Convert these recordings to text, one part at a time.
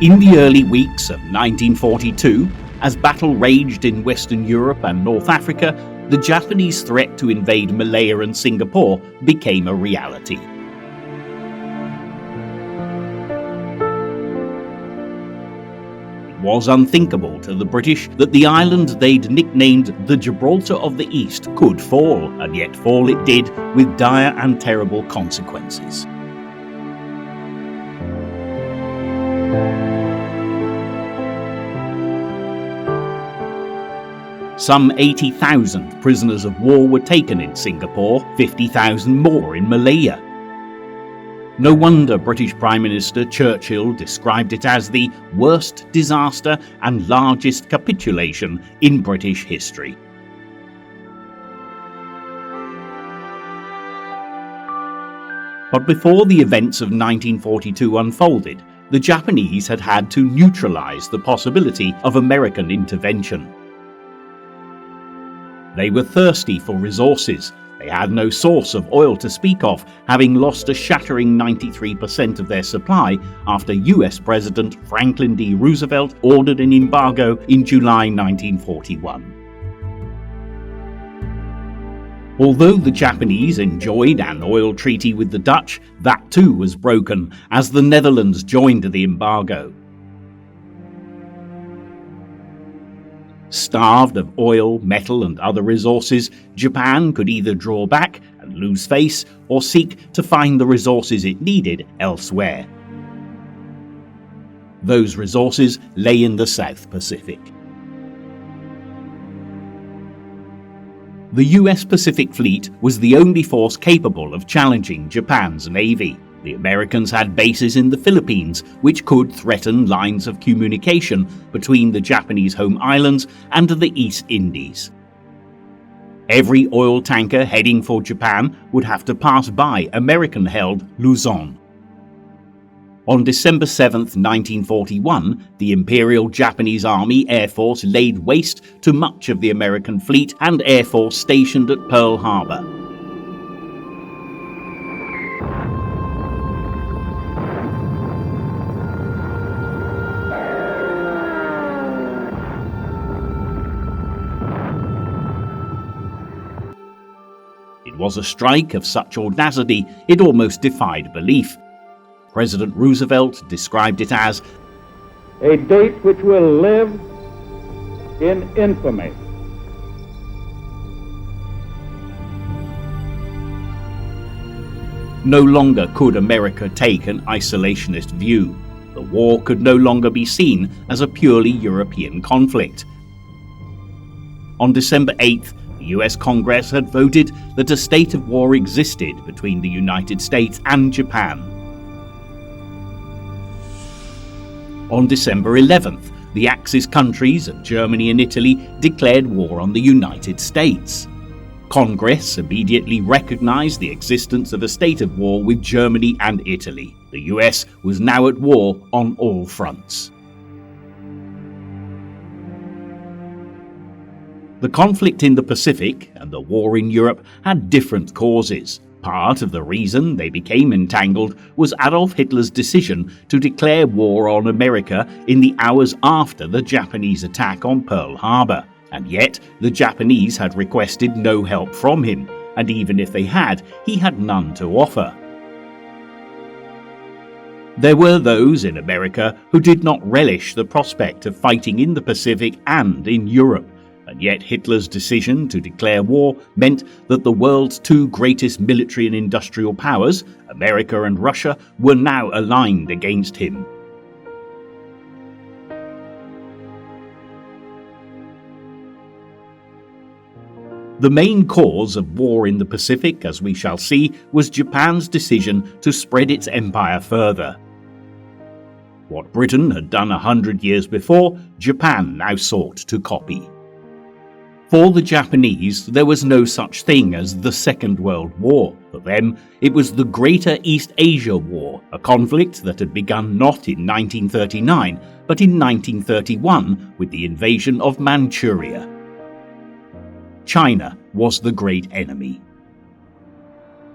In the early weeks of 1942, as battle raged in Western Europe and North Africa, the Japanese threat to invade Malaya and Singapore became a reality. It was unthinkable to the British that the island they'd nicknamed the Gibraltar of the East could fall, and yet fall it did with dire and terrible consequences. Some 80,000 prisoners of war were taken in Singapore, 50,000 more in Malaya. No wonder British Prime Minister Churchill described it as the worst disaster and largest capitulation in British history. But before the events of 1942 unfolded, the Japanese had had to neutralize the possibility of American intervention. They were thirsty for resources. They had no source of oil to speak of, having lost a shattering 93% of their supply after US President Franklin D. Roosevelt ordered an embargo in July 1941. Although the Japanese enjoyed an oil treaty with the Dutch, that too was broken as the Netherlands joined the embargo. Starved of oil, metal and other resources, Japan could either draw back and lose face or seek to find the resources it needed elsewhere. Those resources lay in the South Pacific. The US Pacific Fleet was the only force capable of challenging Japan's navy. The Americans had bases in the Philippines, which could threaten lines of communication between the Japanese home islands and the East Indies. Every oil tanker heading for Japan would have to pass by American-held Luzon. On December 7, 1941, the Imperial Japanese Army Air Force laid waste to much of the American fleet and Air Force stationed at Pearl Harbor. It was a strike of such audacity it almost defied belief. President Roosevelt described it as a date which will live in infamy. No longer could America take an isolationist view. The war could no longer be seen as a purely European conflict. On December 8th, the US Congress had voted that a state of war existed between the United States and Japan. On December 11th, the Axis countries of Germany and Italy declared war on the United States. Congress immediately recognized the existence of a state of war with Germany and Italy. The US was now at war on all fronts. The conflict in the Pacific and the war in Europe had different causes. Part of the reason they became entangled was Adolf Hitler's decision to declare war on America in the hours after the Japanese attack on Pearl Harbor. And yet, the Japanese had requested no help from him, and even if they had, he had none to offer. There were those in America who did not relish the prospect of fighting in the Pacific and in Europe. And yet Hitler's decision to declare war meant that the world's two greatest military and industrial powers, America and Russia, were now aligned against him. The main cause of war in the Pacific, as we shall see, was Japan's decision to spread its empire further. What Britain had done 100 years before, Japan now sought to copy. For the Japanese, there was no such thing as the Second World War. For them, it was the Greater East Asia War, a conflict that had begun not in 1939, but in 1931 with the invasion of Manchuria. China was the great enemy.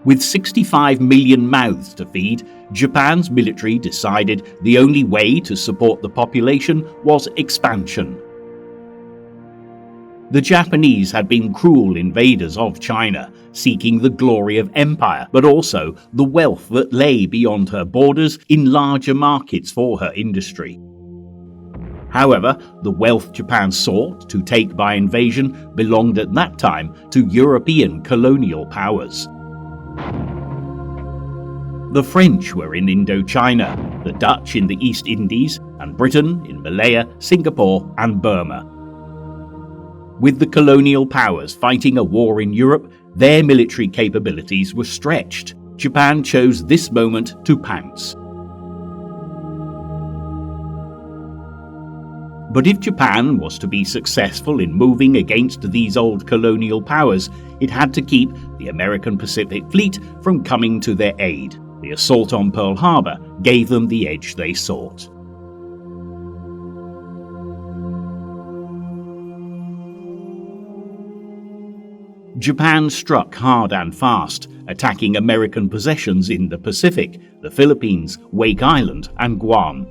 With 65 million mouths to feed, Japan's military decided the only way to support the population was expansion. The Japanese had been cruel invaders of China, seeking the glory of empire, but also the wealth that lay beyond her borders in larger markets for her industry. However, the wealth Japan sought to take by invasion belonged at that time to European colonial powers. The French were in Indochina, the Dutch in the East Indies, and Britain in Malaya, Singapore, and Burma. With the colonial powers fighting a war in Europe, their military capabilities were stretched. Japan chose this moment to pounce. But if Japan was to be successful in moving against these old colonial powers, it had to keep the American Pacific Fleet from coming to their aid. The assault on Pearl Harbor gave them the edge they sought. Japan struck hard and fast, attacking American possessions in the Pacific, the Philippines, Wake Island, and Guam.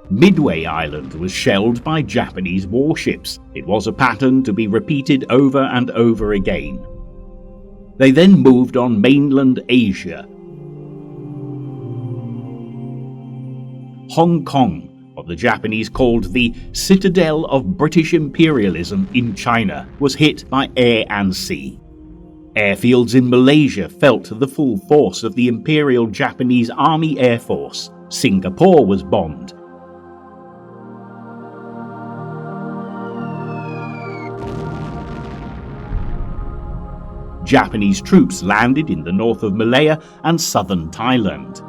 Midway Island was shelled by Japanese warships. It was a pattern to be repeated over and over again. They then moved on mainland Asia. Hong Kong, what the Japanese called the citadel of British imperialism in China, was hit by air and sea. Airfields in Malaysia felt the full force of the Imperial Japanese Army Air Force. Singapore was bombed. Japanese troops landed in the north of Malaya and southern Thailand.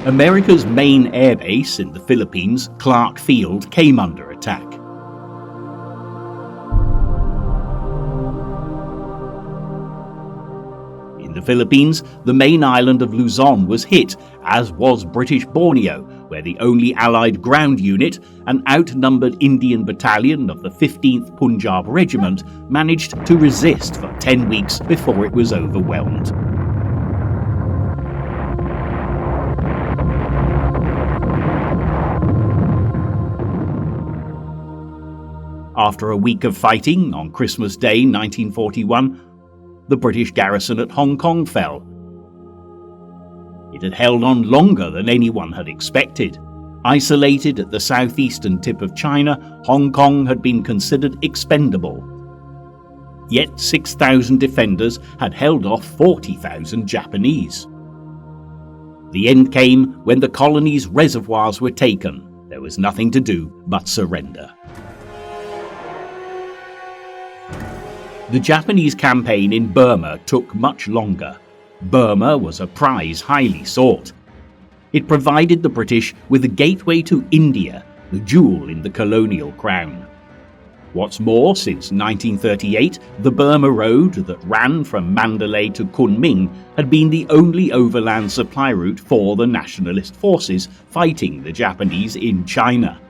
America's main airbase in the Philippines, Clark Field, came under attack. In the Philippines, the main island of Luzon was hit, as was British Borneo, where the only Allied ground unit, an outnumbered Indian battalion of the 15th Punjab Regiment, managed to resist for 10 weeks before it was overwhelmed. After a week of fighting, on Christmas Day 1941, the British garrison at Hong Kong fell. It had held on longer than anyone had expected. Isolated at the southeastern tip of China, Hong Kong had been considered expendable. Yet 6,000 defenders had held off 40,000 Japanese. The end came when the colony's reservoirs were taken. There was nothing to do but surrender. The Japanese campaign in Burma took much longer. Burma was a prize highly sought. It provided the British with a gateway to India, the jewel in the colonial crown. What's more, since 1938, the Burma Road that ran from Mandalay to Kunming had been the only overland supply route for the nationalist forces fighting the Japanese in China.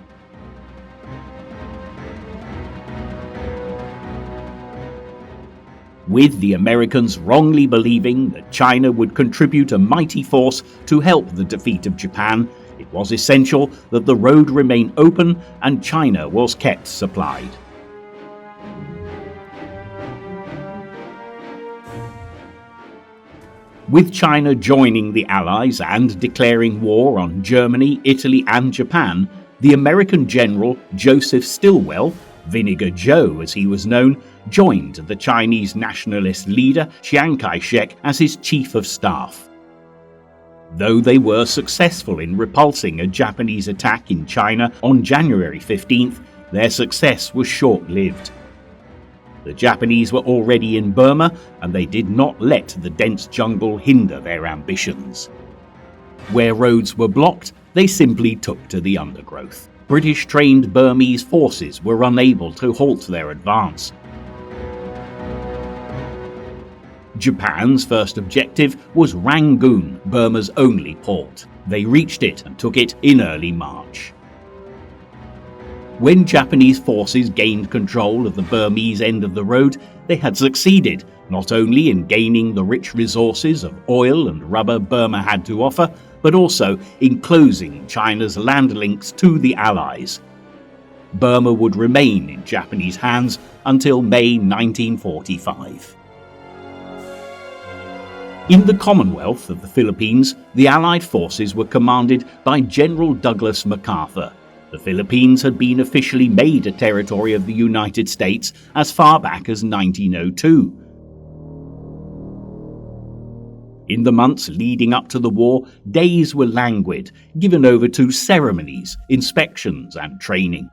With the Americans wrongly believing that China would contribute a mighty force to help the defeat of Japan, it was essential that the road remain open and China was kept supplied. With China joining the Allies and declaring war on Germany, Italy, and Japan, the American general Joseph Stilwell, Vinegar Joe as he was known, joined the Chinese nationalist leader Chiang Kai-shek as his chief of staff. Though they were successful in repulsing a Japanese attack in China on January 15th, their success was short-lived. The Japanese were already in Burma, and they did not let the dense jungle hinder their ambitions. Where roads were blocked, they simply took to the undergrowth. British-trained Burmese forces were unable to halt their advance. Japan's first objective was Rangoon, Burma's only port. They reached it and took it in early March. When Japanese forces gained control of the Burmese end of the road, they had succeeded not only in gaining the rich resources of oil and rubber Burma had to offer, but also in closing China's land links to the Allies. Burma would remain in Japanese hands until May 1945. In the Commonwealth of the Philippines, the Allied forces were commanded by General Douglas MacArthur. The Philippines had been officially made a territory of the United States as far back as 1902. In the months leading up to the war, days were languid, given over to ceremonies, inspections, and training.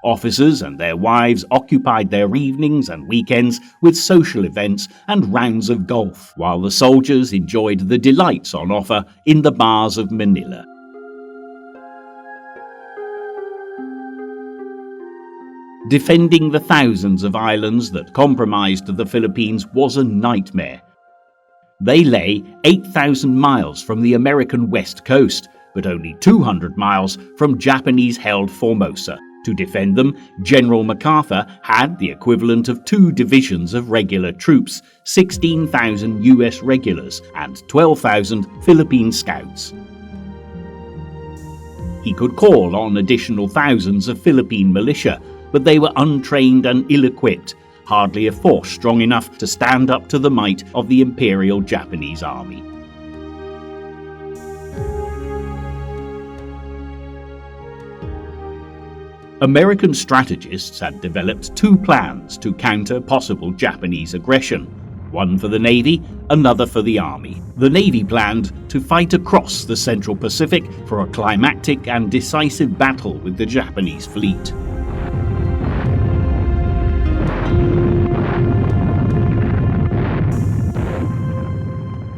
Officers and their wives occupied their evenings and weekends with social events and rounds of golf, while the soldiers enjoyed the delights on offer in the bars of Manila. Defending the thousands of islands that comprised the Philippines was a nightmare. They lay 8,000 miles from the American west coast, but only 200 miles from Japanese-held Formosa. To defend them, General MacArthur had the equivalent of 2 divisions of regular troops, 16,000 US regulars, and 12,000 Philippine scouts. He could call on additional thousands of Philippine militia, but they were untrained and ill-equipped, hardly a force strong enough to stand up to the might of the Imperial Japanese Army. American strategists had developed 2 plans to counter possible Japanese aggression, one for the Navy, another for the Army. The Navy planned to fight across the Central Pacific for a climactic and decisive battle with the Japanese fleet.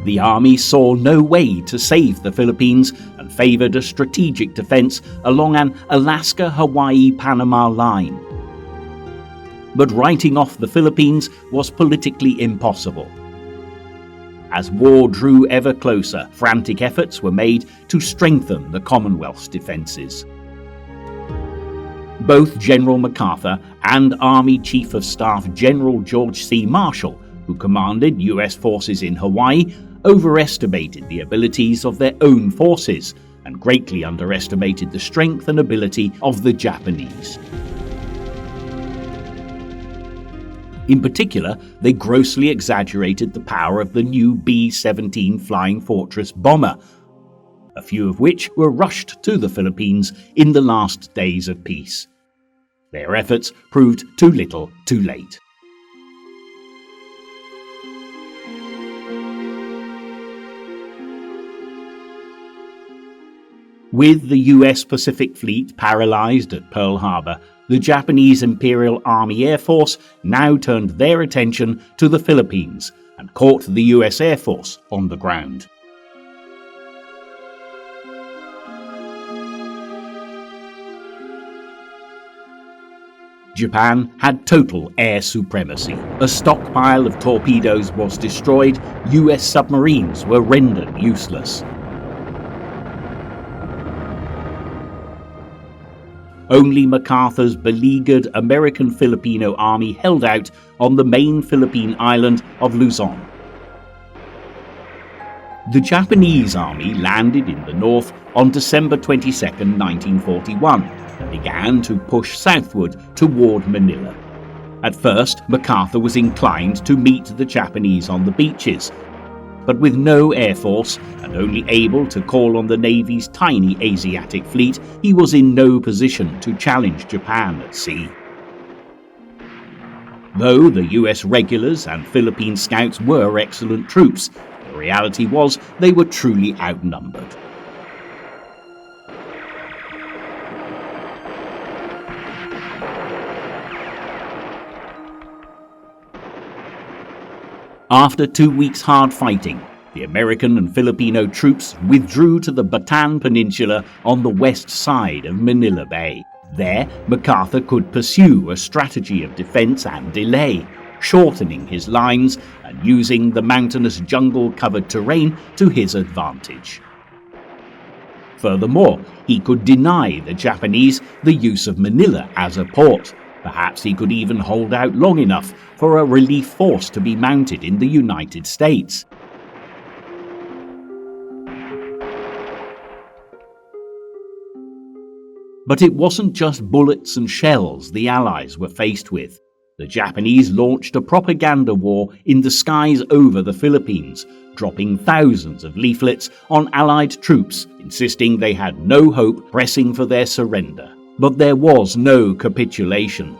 The Army saw no way to save the Philippines and favoured a strategic defence along an Alaska-Hawaii-Panama line. But writing off the Philippines was politically impossible. As war drew ever closer, frantic efforts were made to strengthen the Commonwealth's defences. Both General MacArthur and Army Chief of Staff General George C. Marshall, who commanded US forces in Hawaii, overestimated the abilities of their own forces and greatly underestimated the strength and ability of the Japanese. In particular, they grossly exaggerated the power of the new B-17 Flying Fortress bomber, a few of which were rushed to the Philippines in the last days of peace. Their efforts proved too little, too late. With the US Pacific Fleet paralyzed at Pearl Harbor, the Japanese Imperial Army Air Force now turned their attention to the Philippines and caught the US Air Force on the ground. Japan had total air supremacy. A stockpile of torpedoes was destroyed, US submarines were rendered useless. Only MacArthur's beleaguered American Filipino army held out on the main Philippine island of Luzon. The Japanese army landed in the north on December 22, 1941, and began to push southward toward Manila. At first, MacArthur was inclined to meet the Japanese on the beaches, but with no air force and only able to call on the Navy's tiny Asiatic fleet, he was in no position to challenge Japan at sea. Though the US regulars and Philippine scouts were excellent troops, the reality was they were truly outnumbered. After 2 weeks' hard fighting, the American and Filipino troops withdrew to the Bataan Peninsula on the west side of Manila Bay. There, MacArthur could pursue a strategy of defense and delay, shortening his lines and using the mountainous jungle-covered terrain to his advantage. Furthermore, he could deny the Japanese the use of Manila as a port. Perhaps he could even hold out long enough for a relief force to be mounted in the United States. But it wasn't just bullets and shells the Allies were faced with. The Japanese launched a propaganda war in the skies over the Philippines, dropping thousands of leaflets on Allied troops, insisting they had no hope pressing for their surrender. But there was no capitulation.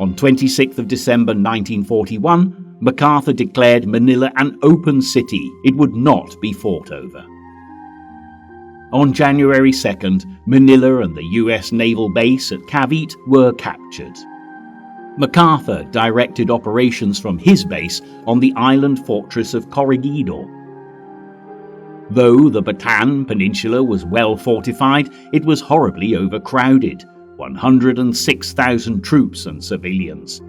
On 26th of December 1941, MacArthur declared Manila an open city. It would not be fought over. On January 2nd, Manila and the US naval base at Cavite were captured. MacArthur directed operations from his base on the island fortress of Corregidor. Though the Bataan Peninsula was well fortified, it was horribly overcrowded, 106,000 troops and civilians.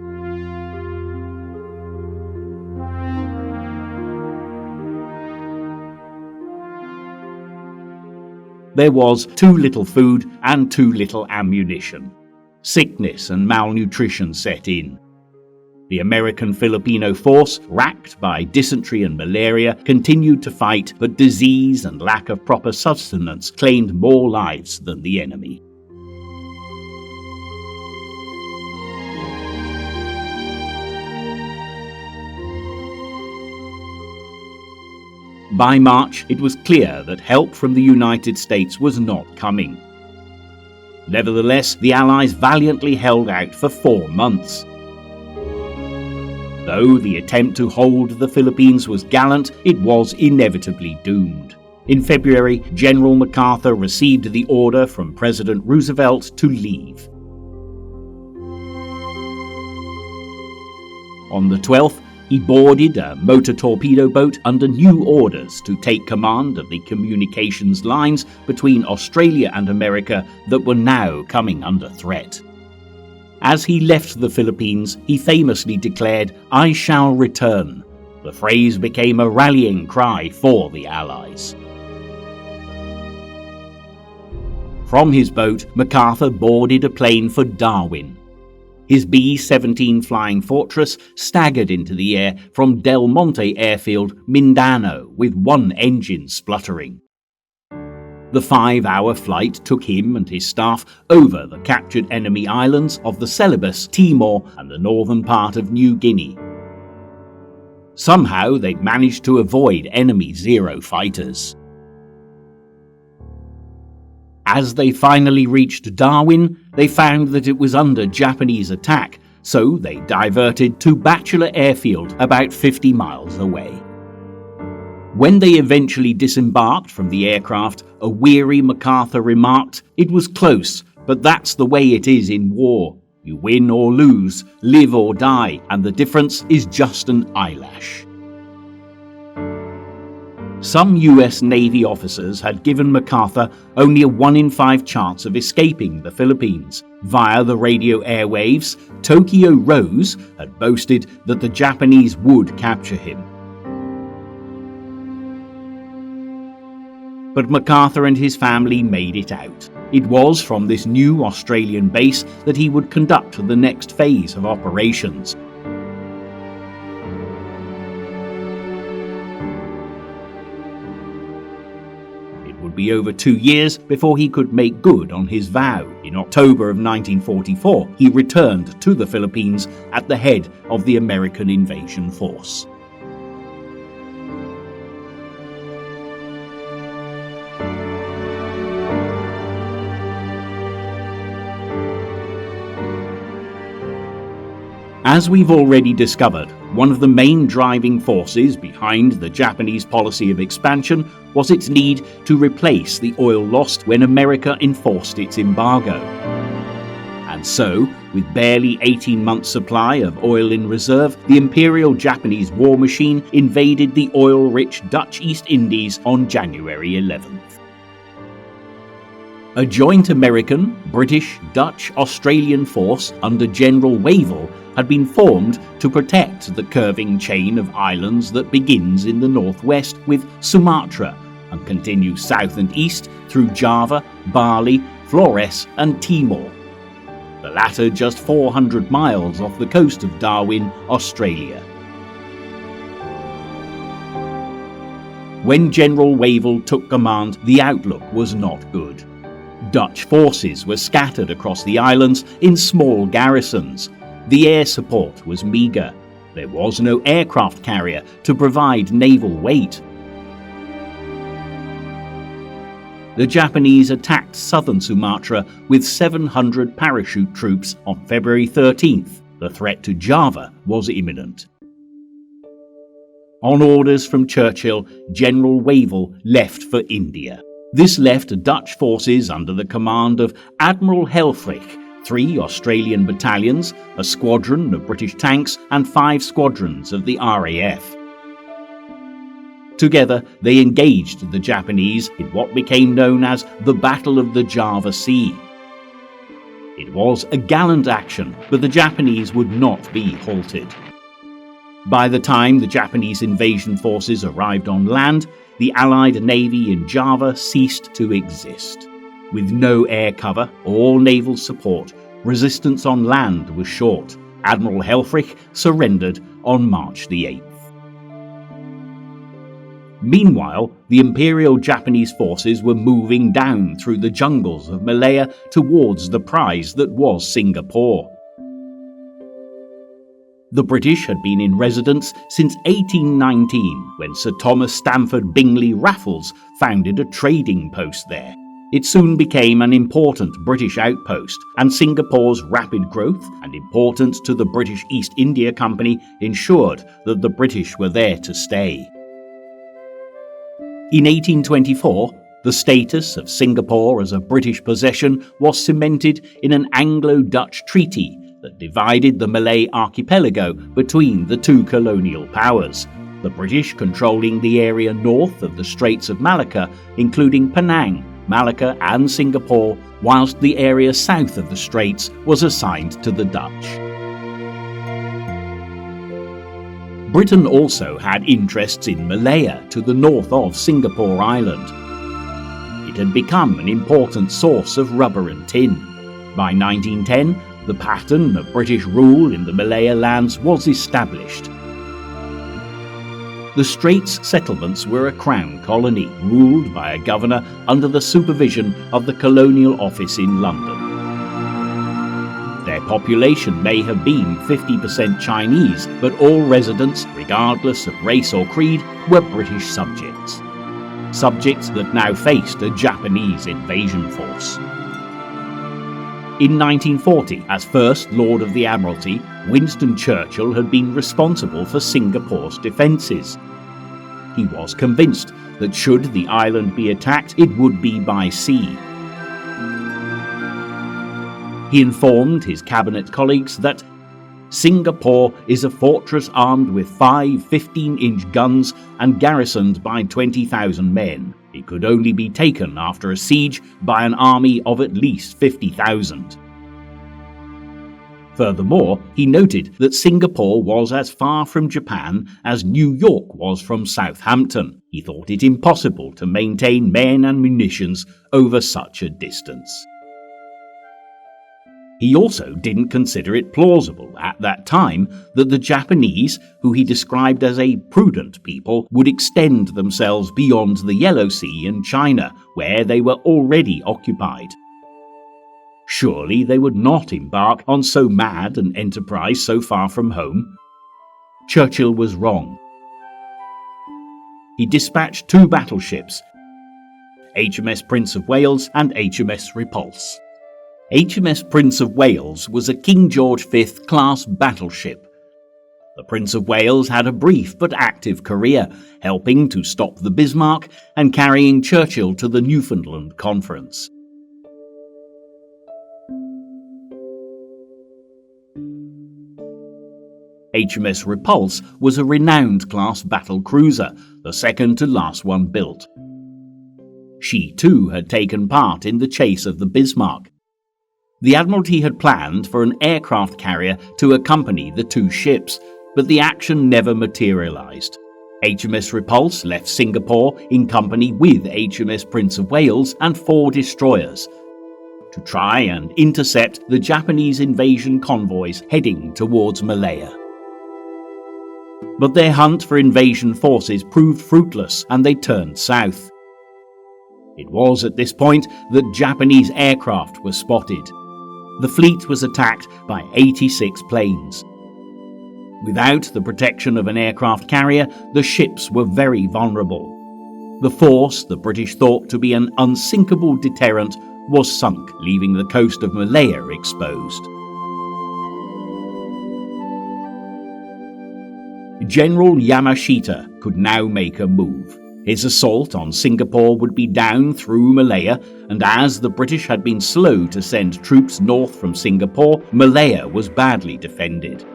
There was too little food and too little ammunition. Sickness and malnutrition set in. The American-Filipino force, racked by dysentery and malaria, continued to fight, but disease and lack of proper sustenance claimed more lives than the enemy. By March, it was clear that help from the United States was not coming. Nevertheless, the Allies valiantly held out for 4 months. Though the attempt to hold the Philippines was gallant, it was inevitably doomed. In February, General MacArthur received the order from President Roosevelt to leave. On the 12th, he boarded a motor torpedo boat under new orders to take command of the communications lines between Australia and America that were now coming under threat. As he left the Philippines, he famously declared, "I shall return." The phrase became a rallying cry for the Allies. From his boat, MacArthur boarded a plane for Darwin. His B-17 Flying Fortress staggered into the air from Del Monte Airfield, Mindanao, with one engine spluttering. The 5-hour flight took him and his staff over the captured enemy islands of the Celebes, Timor, and the northern part of New Guinea. Somehow they managed to avoid enemy Zero fighters. As they finally reached Darwin, they found that it was under Japanese attack, so they diverted to Batchelor Airfield, about 50 miles away. When they eventually disembarked from the aircraft, a weary MacArthur remarked, "It was close, but that's the way it is in war. You win or lose, live or die, and the difference is just an eyelash." Some US Navy officers had given MacArthur only a 1 in 5 chance of escaping the Philippines. Via the radio airwaves, Tokyo Rose had boasted that the Japanese would capture him. But MacArthur and his family made it out. It was from this new Australian base that he would conduct the next phase of operations. Would be over 2 years before he could make good on his vow. In October of 1944, he returned to the Philippines at the head of the American invasion force. As we've already discovered, one of the main driving forces behind the Japanese policy of expansion was its need to replace the oil lost when America enforced its embargo. And so, with barely 18 months' supply of oil in reserve, the Imperial Japanese war machine invaded the oil-rich Dutch East Indies on January 11th. A joint American, British, Dutch, Australian force under General Wavell had been formed to protect the curving chain of islands that begins in the northwest with Sumatra and continues south and east through Java, Bali, Flores and Timor. The latter just 400 miles off the coast of Darwin, Australia. When General Wavell took command, the outlook was not good. Dutch forces were scattered across the islands in small garrisons. The air support was meagre. There was no aircraft carrier to provide naval weight. The Japanese attacked southern Sumatra with 700 parachute troops on February 13th. The threat to Java was imminent. On orders from Churchill, General Wavell left for India. This left Dutch forces under the command of Admiral Helfrich, 3 Australian battalions, a squadron of British tanks and 5 squadrons of the RAF. Together, they engaged the Japanese in what became known as the Battle of the Java Sea. It was a gallant action, but the Japanese would not be halted. By the time the Japanese invasion forces arrived on land, the Allied navy in Java ceased to exist. With no air cover or naval support, resistance on land was short. Admiral Helfrich surrendered on March the 8th. Meanwhile, the Imperial Japanese forces were moving down through the jungles of Malaya towards the prize that was Singapore. The British had been in residence since 1819, when Sir Thomas Stamford Bingley Raffles founded a trading post there. It soon became an important British outpost, and Singapore's rapid growth and importance to the British East India Company ensured that the British were there to stay. In 1824, the status of Singapore as a British possession was cemented in an Anglo-Dutch treaty that divided the Malay archipelago between the two colonial powers, the British controlling the area north of the Straits of Malacca, including Penang, Malacca and Singapore, whilst the area south of the Straits was assigned to the Dutch. Britain also had interests in Malaya to the north of Singapore Island. It had become an important source of rubber and tin. By 1910, the pattern of British rule in the Malaya lands was established. The Straits settlements were a Crown colony, ruled by a governor under the supervision of the Colonial Office in London. Their population may have been 50% Chinese, but all residents, regardless of race or creed, were British subjects. Subjects that now faced a Japanese invasion force. In 1940, as First Lord of the Admiralty, Winston Churchill had been responsible for Singapore's defences. He was convinced that should the island be attacked, it would be by sea. He informed his cabinet colleagues that Singapore is a fortress armed with 5 15-inch guns and garrisoned by 20,000 men. It could only be taken after a siege by an army of at least 50,000. Furthermore, he noted that Singapore was as far from Japan as New York was from Southampton. He thought it impossible to maintain men and munitions over such a distance. He also didn't consider it plausible at that time that the Japanese, who he described as a prudent people, would extend themselves beyond the Yellow Sea and China, where they were already occupied. Surely they would not embark on so mad an enterprise so far from home. Churchill was wrong. He dispatched 2 battleships, HMS Prince of Wales and HMS Repulse. HMS Prince of Wales was a King George V class battleship. The Prince of Wales had a brief but active career, helping to stop the Bismarck and carrying Churchill to the Newfoundland Conference. HMS Repulse was a renowned class battle cruiser, the second to last one built. She too had taken part in the chase of the Bismarck. The Admiralty had planned for an aircraft carrier to accompany the two ships, but the action never materialized. HMS Repulse left Singapore in company with HMS Prince of Wales and 4 destroyers to try and intercept the Japanese invasion convoys heading towards Malaya. But their hunt for invasion forces proved fruitless and they turned south. It was at this point that Japanese aircraft were spotted. The fleet was attacked by 86 planes. Without the protection of an aircraft carrier, the ships were very vulnerable. The force the British thought to be an unsinkable deterrent was sunk, leaving the coast of Malaya exposed. General Yamashita could now make a move. His assault on Singapore would be down through Malaya, and as the British had been slow to send troops north from Singapore, Malaya was badly defended.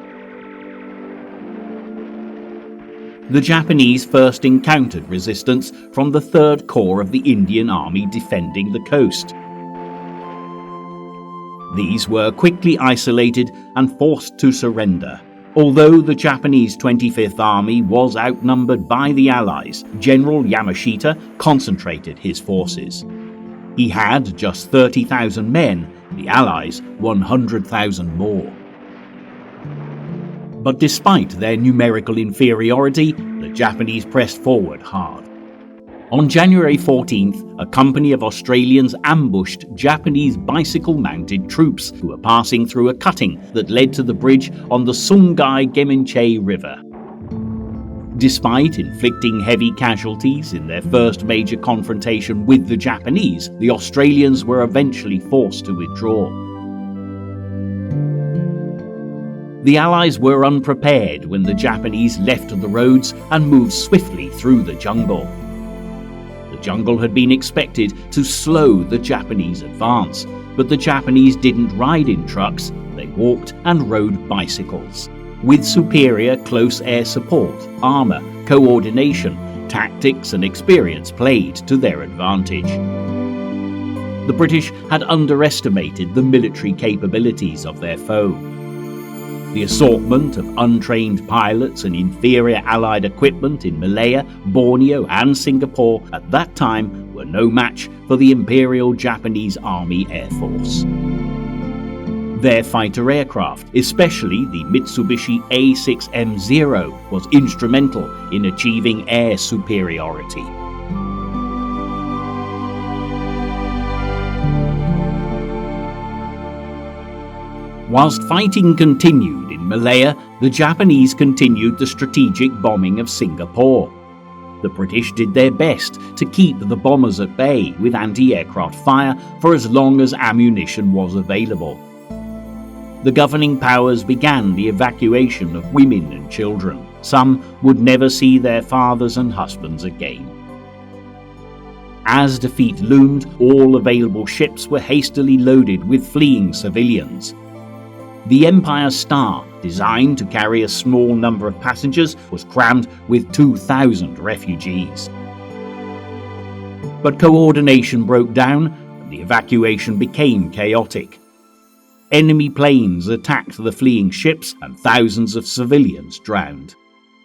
The Japanese first encountered resistance from the 3rd Corps of the Indian Army defending the coast. These were quickly isolated and forced to surrender. Although the Japanese 25th Army was outnumbered by the Allies, General Yamashita concentrated his forces. He had just 30,000 men, the Allies 100,000 more. But despite their numerical inferiority, the Japanese pressed forward hard. On January 14th, a company of Australians ambushed Japanese bicycle-mounted troops who were passing through a cutting that led to the bridge on the Sungai Geminche River. Despite inflicting heavy casualties in their first major confrontation with the Japanese, the Australians were eventually forced to withdraw. The Allies were unprepared when the Japanese left the roads and moved swiftly through the jungle. The jungle had been expected to slow the Japanese advance, but the Japanese didn't ride in trucks, they walked and rode bicycles. With superior close air support, armour, coordination, tactics and experience played to their advantage. The British had underestimated the military capabilities of their foe. The assortment of untrained pilots and inferior Allied equipment in Malaya, Borneo and Singapore at that time were no match for the Imperial Japanese Army Air Force. Their fighter aircraft, especially the Mitsubishi A6M0, was instrumental in achieving air superiority. Whilst fighting continued in Malaya, the Japanese continued the strategic bombing of Singapore. The British did their best to keep the bombers at bay with anti-aircraft fire for as long as ammunition was available. The governing powers began the evacuation of women and children. Some would never see their fathers and husbands again. As defeat loomed, all available ships were hastily loaded with fleeing civilians. The Empire Star, designed to carry a small number of passengers, was crammed with 2,000 refugees. But coordination broke down and the evacuation became chaotic. Enemy planes attacked the fleeing ships and thousands of civilians drowned.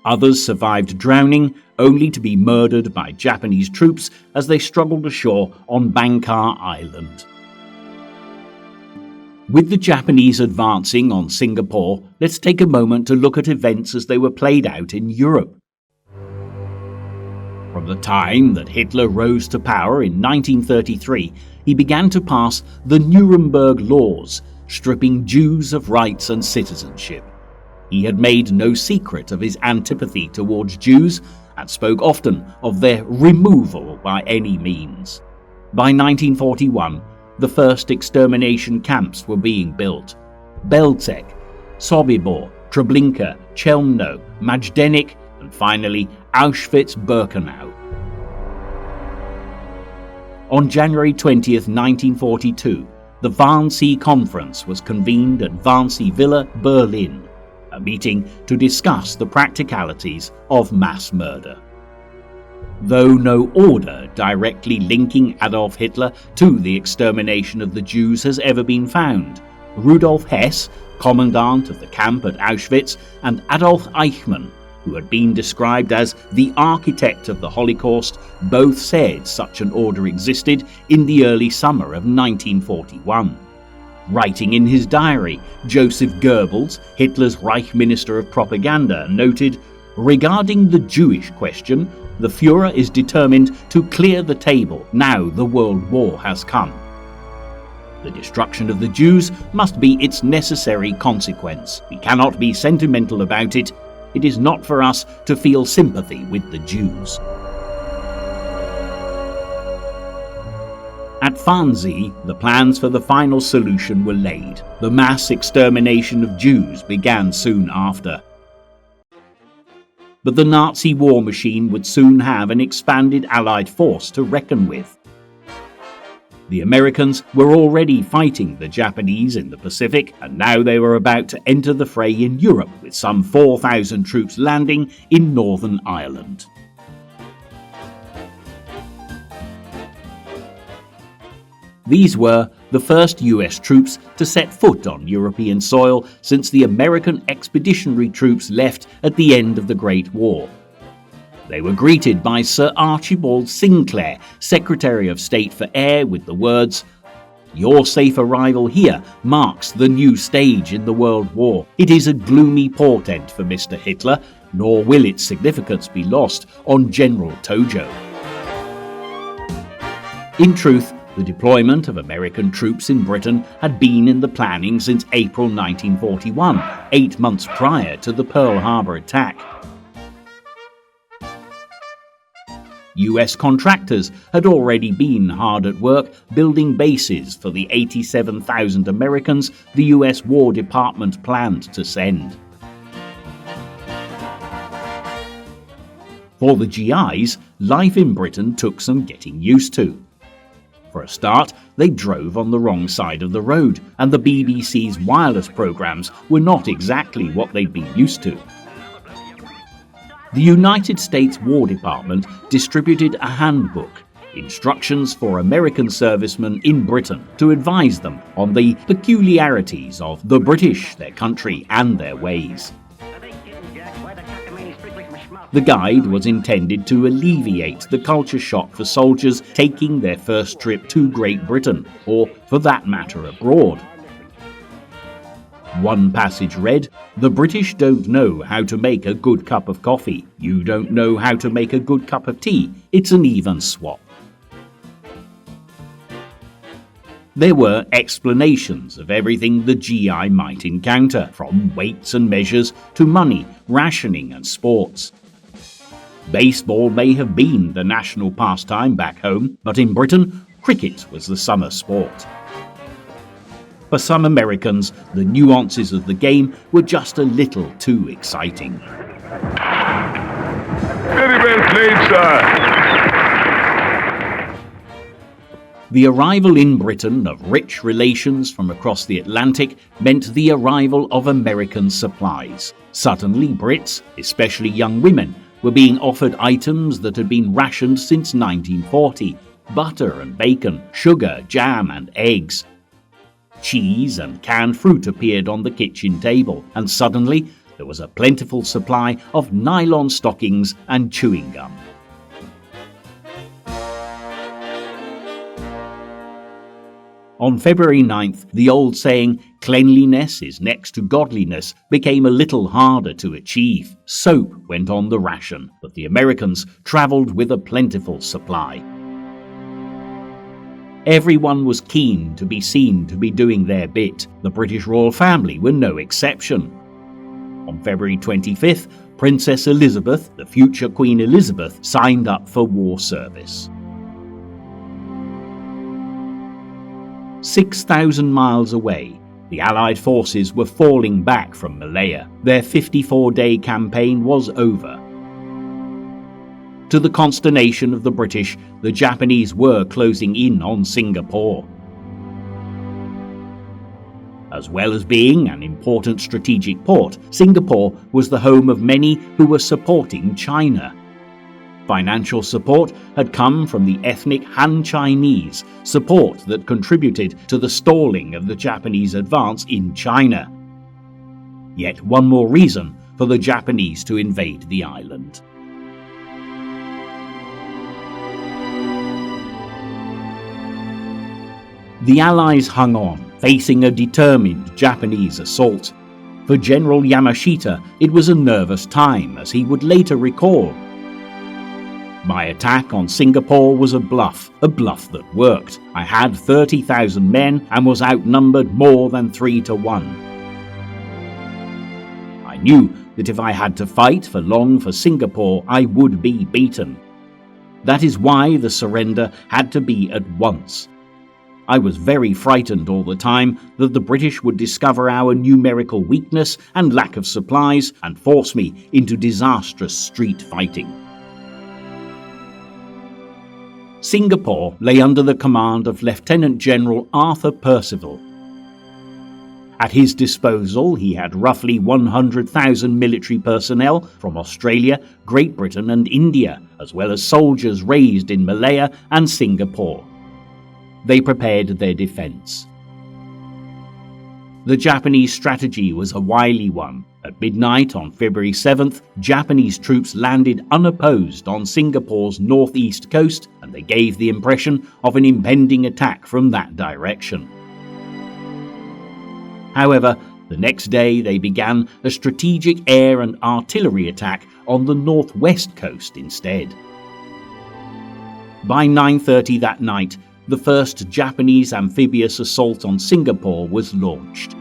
Others survived drowning, only to be murdered by Japanese troops as they struggled ashore on Bangkar Island. With the Japanese advancing on Singapore, let's take a moment to look at events as they were played out in Europe. From the time that Hitler rose to power in 1933, he began to pass the Nuremberg Laws, stripping Jews of rights and citizenship. He had made no secret of his antipathy towards Jews and spoke often of their removal by any means. By 1941, the first extermination camps were being built. Belzec, Sobibor, Treblinka, Chelmno, Majdanek, and finally Auschwitz-Birkenau. On January 20th, 1942, the Wannsee Conference was convened at Wannsee Villa, Berlin, a meeting to discuss the practicalities of mass murder. Though no order directly linking Adolf Hitler to the extermination of the Jews has ever been found, Rudolf Hess, commandant of the camp at Auschwitz, and Adolf Eichmann, who had been described as the architect of the Holocaust, both said such an order existed in the early summer of 1941. Writing in his diary, Joseph Goebbels, Hitler's Reich Minister of Propaganda, noted, "Regarding the Jewish question, the Führer is determined to clear the table now the World War has come. The destruction of the Jews must be its necessary consequence. We cannot be sentimental about it. It is not for us to feel sympathy with the Jews." At Wannsee, the plans for the final solution were laid. The mass extermination of Jews began soon after. But the Nazi war machine would soon have an expanded Allied force to reckon with. The Americans were already fighting the Japanese in the Pacific, and now they were about to enter the fray in Europe, with some 4,000 troops landing in Northern Ireland. These were the first US troops to set foot on European soil since the American expeditionary troops left at the end of the Great War. They were greeted by Sir Archibald Sinclair, Secretary of State for Air, with the words, "Your safe arrival here marks the new stage in the World War. It is a gloomy portent for Mr. Hitler, nor will its significance be lost on General Tojo." In truth, the deployment of American troops in Britain had been in the planning since April 1941, 8 months prior to the Pearl Harbor attack. US contractors had already been hard at work building bases for the 87,000 Americans the US War Department planned to send. For the GIs, life in Britain took some getting used to. For a start, they drove on the wrong side of the road, and the BBC's wireless programmes were not exactly what they'd been used to. The United States War Department distributed a handbook, instructions for American servicemen in Britain, to advise them on the peculiarities of the British, their country, and their ways. The guide was intended to alleviate the culture shock for soldiers taking their first trip to Great Britain, or for that matter abroad. One passage read, "The British don't know how to make a good cup of coffee. You don't know how to make a good cup of tea. It's an even swap." There were explanations of everything the GI might encounter, from weights and measures to money, rationing and sports. Baseball may have been the national pastime back home, but in Britain, cricket was the summer sport. For some Americans, the nuances of the game were just a little too exciting. Very well played, sir. The arrival in Britain of rich relations from across the Atlantic meant the arrival of American supplies. Suddenly, Brits, especially young women, were being offered items that had been rationed since 1940: butter and bacon, sugar, jam and eggs. Cheese and canned fruit appeared on the kitchen table, and suddenly there was a plentiful supply of nylon stockings and chewing gum. On February 9th, the old saying, "Cleanliness is next to godliness," became a little harder to achieve. Soap went on the ration, but the Americans travelled with a plentiful supply. Everyone was keen to be seen to be doing their bit. The British royal family were no exception. On February 25th, Princess Elizabeth, the future Queen Elizabeth, signed up for war service. 6,000 miles away, the Allied forces were falling back from Malaya. Their 54-day campaign was over. To the consternation of the British, the Japanese were closing in on Singapore. As well as being an important strategic port, Singapore was the home of many who were supporting China. Financial support had come from the ethnic Han Chinese, support that contributed to the stalling of the Japanese advance in China. Yet one more reason for the Japanese to invade the island. The Allies hung on, facing a determined Japanese assault. For General Yamashita, it was a nervous time, as he would later recall. My attack on Singapore was a bluff that worked. I had 30,000 men and was outnumbered more than 3 to 1. I knew that if I had to fight for long for Singapore, I would be beaten. That is why the surrender had to be at once. I was very frightened all the time that the British would discover our numerical weakness and lack of supplies and force me into disastrous street fighting. Singapore lay under the command of Lieutenant General Arthur Percival. At his disposal, he had roughly 100,000 military personnel from Australia, Great Britain and India, as well as soldiers raised in Malaya and Singapore. They prepared their defense. The Japanese strategy was a wily one. At midnight on February 7th, Japanese troops landed unopposed on Singapore's northeast coast, and they gave the impression of an impending attack from that direction. However, the next day they began a strategic air and artillery attack on the northwest coast instead. By 9:30 that night, the first Japanese amphibious assault on Singapore was launched.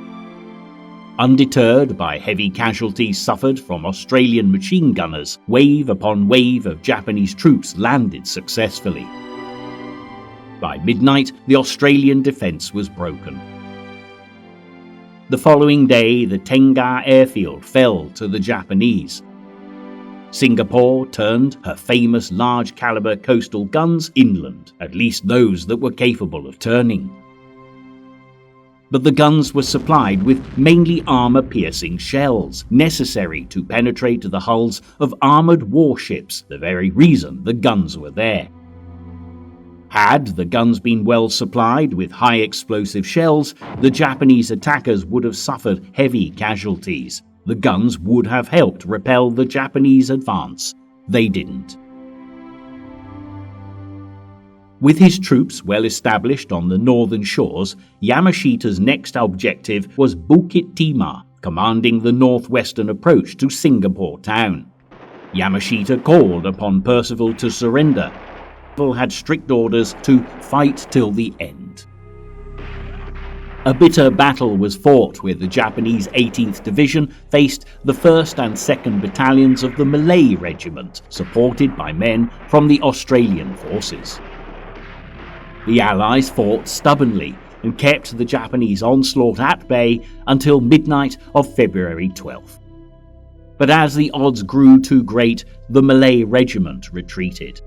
Undeterred by heavy casualties suffered from Australian machine gunners, wave upon wave of Japanese troops landed successfully. By midnight, the Australian defence was broken. The following day, the Tengah airfield fell to the Japanese. Singapore turned her famous large-caliber coastal guns inland, at least those that were capable of turning. But the guns were supplied with mainly armour-piercing shells, necessary to penetrate the hulls of armoured warships, the very reason the guns were there. Had the guns been well supplied with high-explosive shells, the Japanese attackers would have suffered heavy casualties. The guns would have helped repel the Japanese advance. They didn't. With his troops well established on the northern shores, Yamashita's next objective was Bukit Timah, commanding the northwestern approach to Singapore town. Yamashita called upon Percival to surrender. Percival had strict orders to fight till the end. A bitter battle was fought where the Japanese 18th Division faced the 1st and 2nd Battalions of the Malay Regiment, supported by men from the Australian forces. The Allies fought stubbornly and kept the Japanese onslaught at bay until midnight of February 12th. But as the odds grew too great, the Malay Regiment retreated.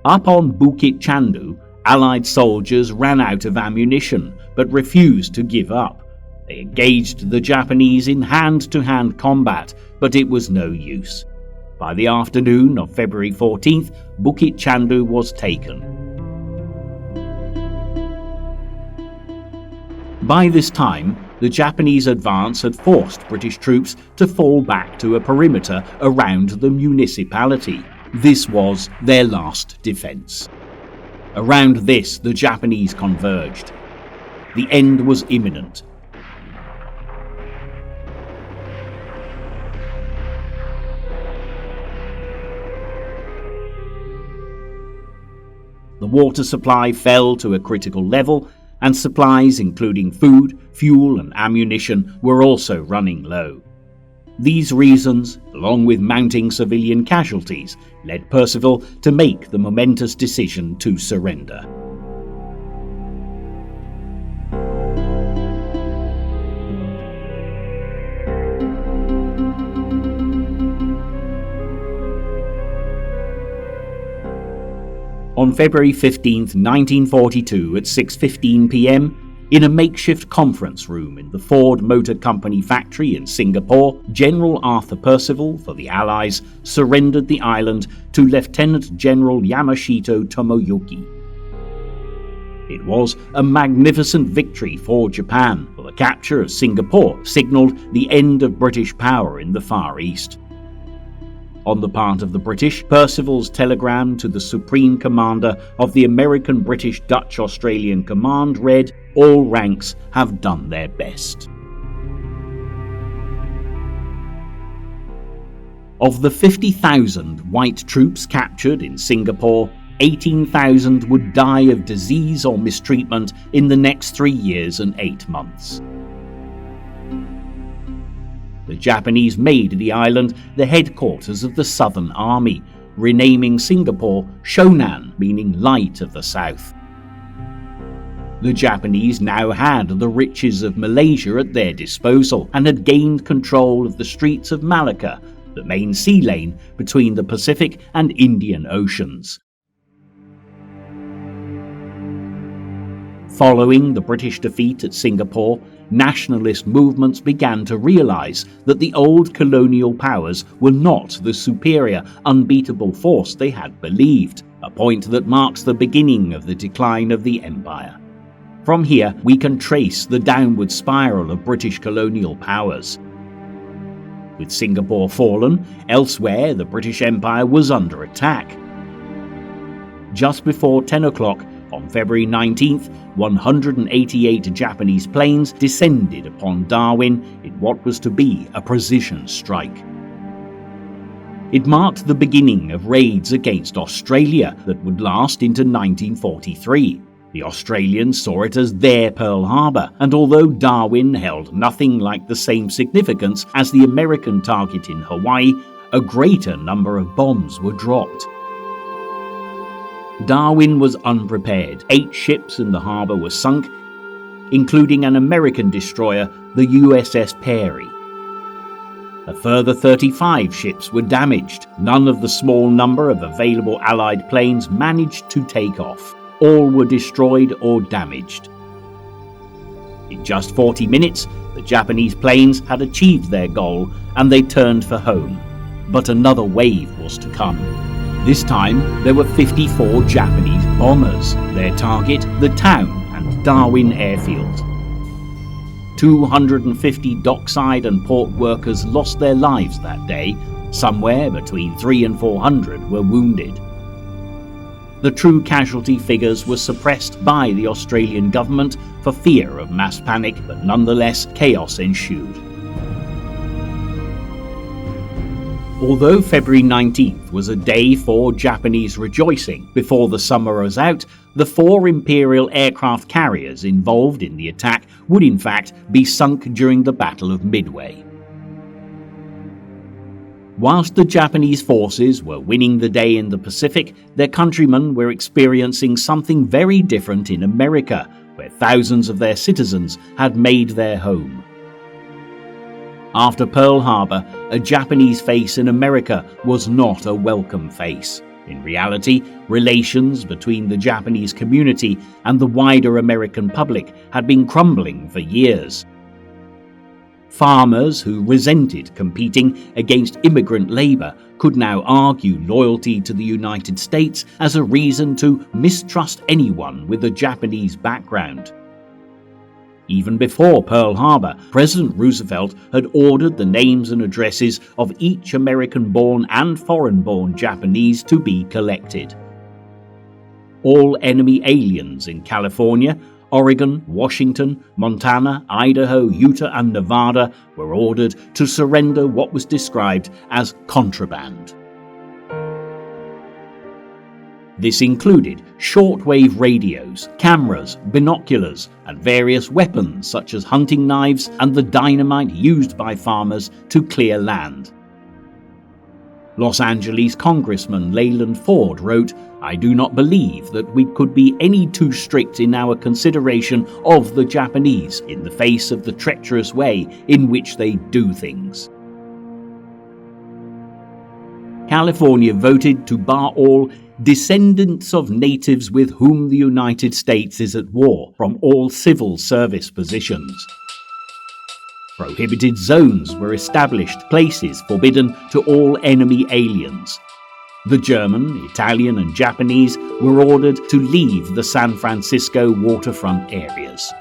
Up on Bukit Chandu, Allied soldiers ran out of ammunition, but refused to give up. They engaged the Japanese in hand-to-hand combat, but it was no use. By the afternoon of February 14th, Bukit Chandu was taken. By this time, the Japanese advance had forced British troops to fall back to a perimeter around the municipality. This was their last defence. Around this, the Japanese converged. The end was imminent. The water supply fell to a critical level, and supplies including food, fuel and ammunition were also running low. These reasons, along with mounting civilian casualties, led Percival to make the momentous decision to surrender. On February 15, 1942 at 6:15 p.m, In a makeshift conference room in the Ford Motor Company factory in Singapore, General Arthur Percival for the Allies surrendered the island to Lieutenant General Yamashito Tomoyuki. It was a magnificent victory for Japan, for the capture of Singapore signalled the end of British power in the Far East. On the part of the British, Percival's telegram to the Supreme Commander of the American, British, Dutch, Australian Command read, "All ranks have done their best." Of the 50,000 white troops captured in Singapore, 18,000 would die of disease or mistreatment in the next 3 years and 8 months. The Japanese made the island the headquarters of the Southern Army, renaming Singapore Shonan, meaning light of the south. The Japanese now had the riches of Malaysia at their disposal and had gained control of the Straits of Malacca, the main sea lane between the Pacific and Indian Oceans. Following the British defeat at Singapore, nationalist movements began to realise that the old colonial powers were not the superior, unbeatable force they had believed, a point that marks the beginning of the decline of the empire. From here, we can trace the downward spiral of British colonial powers. With Singapore fallen, elsewhere the British Empire was under attack. Just before 10 o'clock, on February 19th, 188 Japanese planes descended upon Darwin in what was to be a precision strike. It marked the beginning of raids against Australia that would last into 1943. The Australians saw it as their Pearl Harbor, and although Darwin held nothing like the same significance as the American target in Hawaii, a greater number of bombs were dropped. Darwin was unprepared. 8 ships in the harbour were sunk, including an American destroyer, the USS Peary. A further 35 ships were damaged. None of the small number of available Allied planes managed to take off. All were destroyed or damaged. In just 40 minutes, the Japanese planes had achieved their goal and they turned for home. But another wave was to come. This time, there were 54 Japanese bombers, their target the town and Darwin airfield. 250 dockside and port workers lost their lives that day. Somewhere between 300 and 400 were wounded. The true casualty figures were suppressed by the Australian government for fear of mass panic, but nonetheless chaos ensued. Although February 19th was a day for Japanese rejoicing, before the summer was out, the 4 Imperial aircraft carriers involved in the attack would in fact be sunk during the Battle of Midway. Whilst the Japanese forces were winning the day in the Pacific, their countrymen were experiencing something very different in America, where thousands of their citizens had made their home. After Pearl Harbor, a Japanese face in America was not a welcome face. In reality, relations between the Japanese community and the wider American public had been crumbling for years. Farmers who resented competing against immigrant labor could now argue loyalty to the United States as a reason to mistrust anyone with a Japanese background. Even before Pearl Harbor, President Roosevelt had ordered the names and addresses of each American-born and foreign-born Japanese to be collected. All enemy aliens in California, Oregon, Washington, Montana, Idaho, Utah, and Nevada were ordered to surrender what was described as contraband. This included shortwave radios, cameras, binoculars, and various weapons such as hunting knives and the dynamite used by farmers to clear land. Los Angeles Congressman Leyland Ford wrote, "I do not believe that we could be any too strict in our consideration of the Japanese in the face of the treacherous way in which they do things." California voted to bar all descendants of natives with whom the United States is at war from all civil service positions. Prohibited zones were established, places forbidden to all enemy aliens. The German, Italian, and Japanese were ordered to leave the San Francisco waterfront areas.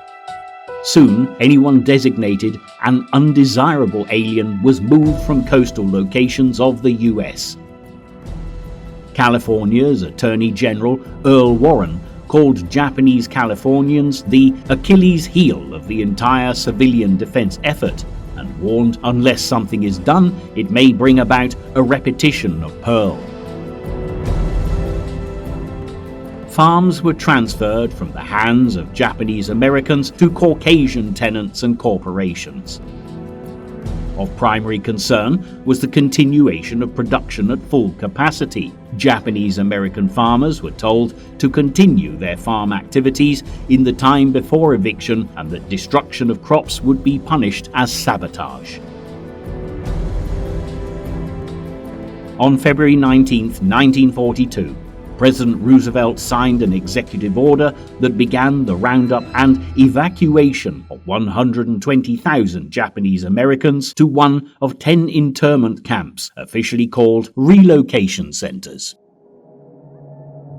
Soon, anyone designated an undesirable alien was moved from coastal locations of the US. California's Attorney General Earl Warren called Japanese Californians the Achilles heel of the entire civilian defense effort and warned unless something is done, it may bring about a repetition of Pearl. Farms were transferred from the hands of Japanese Americans to Caucasian tenants and corporations. Of primary concern was the continuation of production at full capacity. Japanese American farmers were told to continue their farm activities in the time before eviction and that destruction of crops would be punished as sabotage. On February 19, 1942, President Roosevelt signed an executive order that began the roundup and evacuation of 120,000 Japanese Americans to one of 10 internment camps, officially called relocation centers.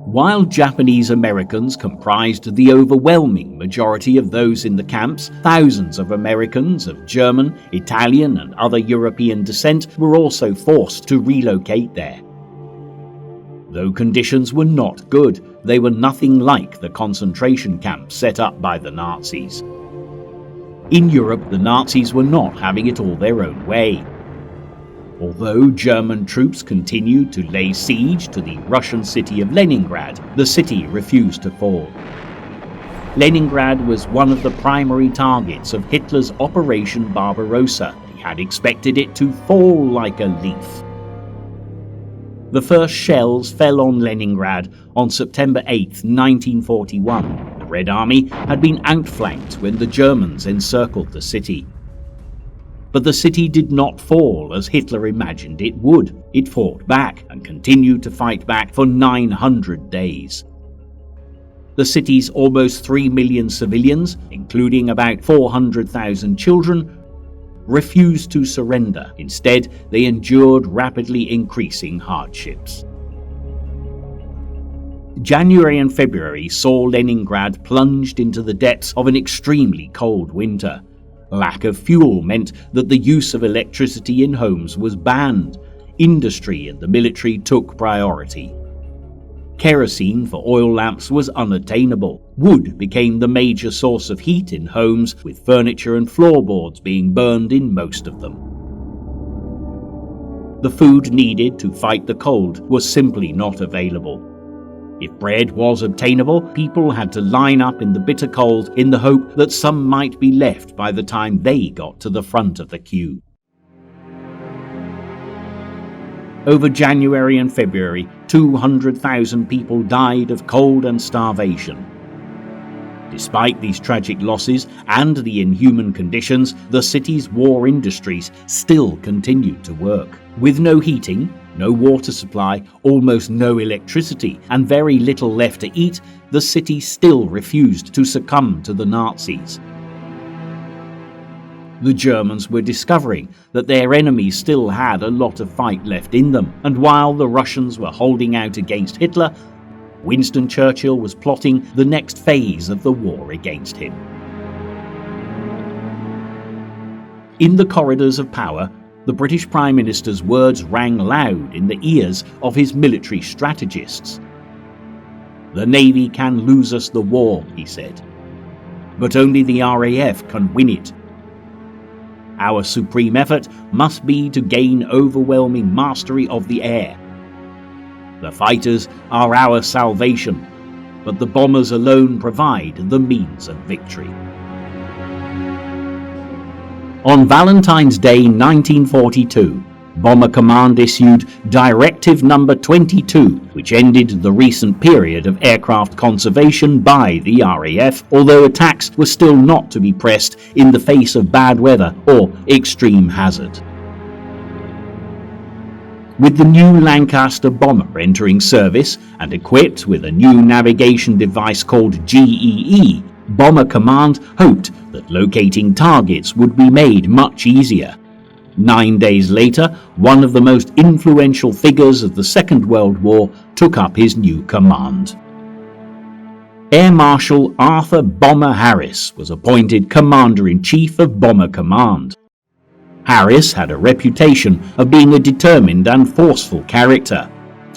While Japanese Americans comprised the overwhelming majority of those in the camps, thousands of Americans of German, Italian, and other European descent were also forced to relocate there. Though conditions were not good, they were nothing like the concentration camps set up by the Nazis. In Europe, the Nazis were not having it all their own way. Although German troops continued to lay siege to the Russian city of Leningrad, the city refused to fall. Leningrad was one of the primary targets of Hitler's Operation Barbarossa. He had expected it to fall like a leaf. The first shells fell on Leningrad on September 8, 1941. The Red Army had been outflanked when the Germans encircled the city. But the city did not fall as Hitler imagined it would. It fought back and continued to fight back for 900 days. The city's almost 3 million civilians, including about 400,000 children, refused to surrender. Instead, they endured rapidly increasing hardships. January and February saw Leningrad plunged into the depths of an extremely cold winter. Lack of fuel meant that the use of electricity in homes was banned. Industry and the military took priority. Kerosene for oil lamps was unattainable. Wood became the major source of heat in homes, with furniture and floorboards being burned in most of them. The food needed to fight the cold was simply not available. If bread was obtainable, people had to line up in the bitter cold in the hope that some might be left by the time they got to the front of the queue. Over January and February, 200,000 people died of cold and starvation. Despite these tragic losses and the inhuman conditions, the city's war industries still continued to work. With no heating, no water supply, almost no electricity, and very little left to eat, the city still refused to succumb to the Nazis. The Germans were discovering that their enemies still had a lot of fight left in them, and while the Russians were holding out against Hitler, Winston Churchill was plotting the next phase of the war against him. In the corridors of power, the British Prime Minister's words rang loud in the ears of his military strategists. "The Navy can lose us the war," he said, "but only the RAF can win it. Our supreme effort must be to gain overwhelming mastery of the air. The fighters are our salvation, but the bombers alone provide the means of victory." On Valentine's Day 1942, Bomber Command issued Directive Number 22, which ended the recent period of aircraft conservation by the RAF, although attacks were still not to be pressed in the face of bad weather or extreme hazard. With the new Lancaster bomber entering service and equipped with a new navigation device called GEE, Bomber Command hoped that locating targets would be made much easier. 9 days later, one of the most influential figures of the Second World War took up his new command. Air Marshal Arthur Bomber Harris was appointed Commander-in-Chief of Bomber Command. Harris had a reputation of being a determined and forceful character.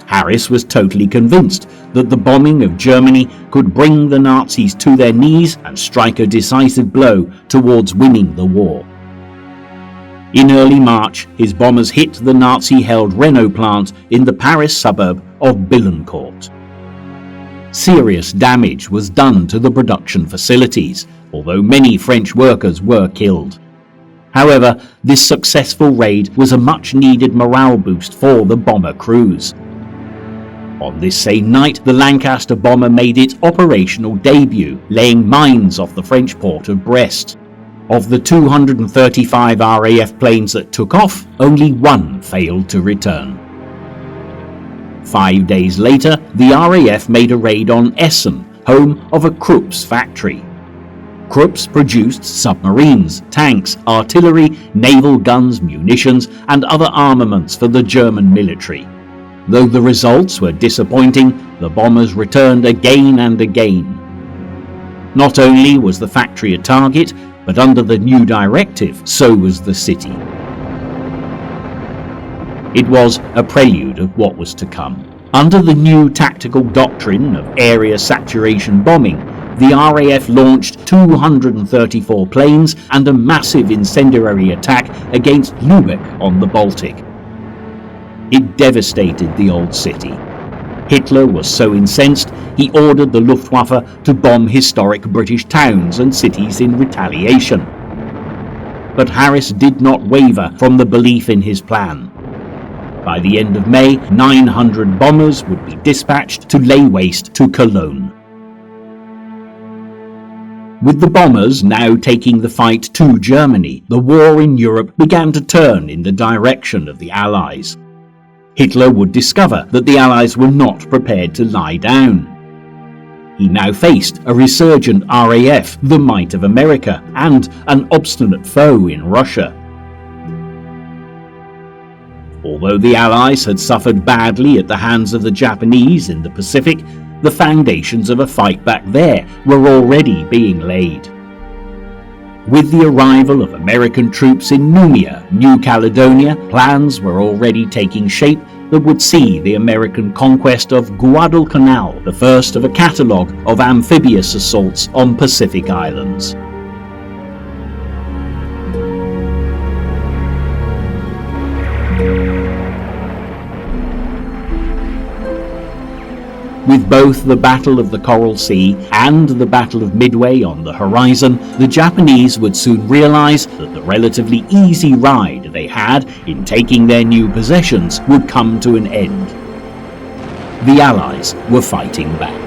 Harris was totally convinced that the bombing of Germany could bring the Nazis to their knees and strike a decisive blow towards winning the war. In early March, his bombers hit the Nazi-held Renault plant in the Paris suburb of Billancourt. Serious damage was done to the production facilities, although many French workers were killed. However, this successful raid was a much-needed morale boost for the bomber crews. On this same night, the Lancaster bomber made its operational debut, laying mines off the French port of Brest. Of the 235 RAF planes that took off, only one failed to return. 5 days later, the RAF made a raid on Essen, home of a Krupp's factory. Krupp's produced submarines, tanks, artillery, naval guns, munitions, and other armaments for the German military. Though the results were disappointing, the bombers returned again and again. Not only was the factory a target, but under the new directive, so was the city. It was a prelude of what was to come. Under the new tactical doctrine of area saturation bombing, the RAF launched 234 planes and a massive incendiary attack against Lübeck on the Baltic. It devastated the old city. Hitler was so incensed, he ordered the Luftwaffe to bomb historic British towns and cities in retaliation. But Harris did not waver from the belief in his plan. By the end of May, 900 bombers would be dispatched to lay waste to Cologne. With the bombers now taking the fight to Germany, the war in Europe began to turn in the direction of the Allies. Hitler would discover that the Allies were not prepared to lie down. He now faced a resurgent RAF, the might of America, and an obstinate foe in Russia. Although the Allies had suffered badly at the hands of the Japanese in the Pacific, the foundations of a fight back there were already being laid. With the arrival of American troops in Noumea, New Caledonia, plans were already taking shape that would see the American conquest of Guadalcanal, the first of a catalogue of amphibious assaults on Pacific islands. With both the Battle of the Coral Sea and the Battle of Midway on the horizon, the Japanese would soon realize that the relatively easy ride they had in taking their new possessions would come to an end. The Allies were fighting back.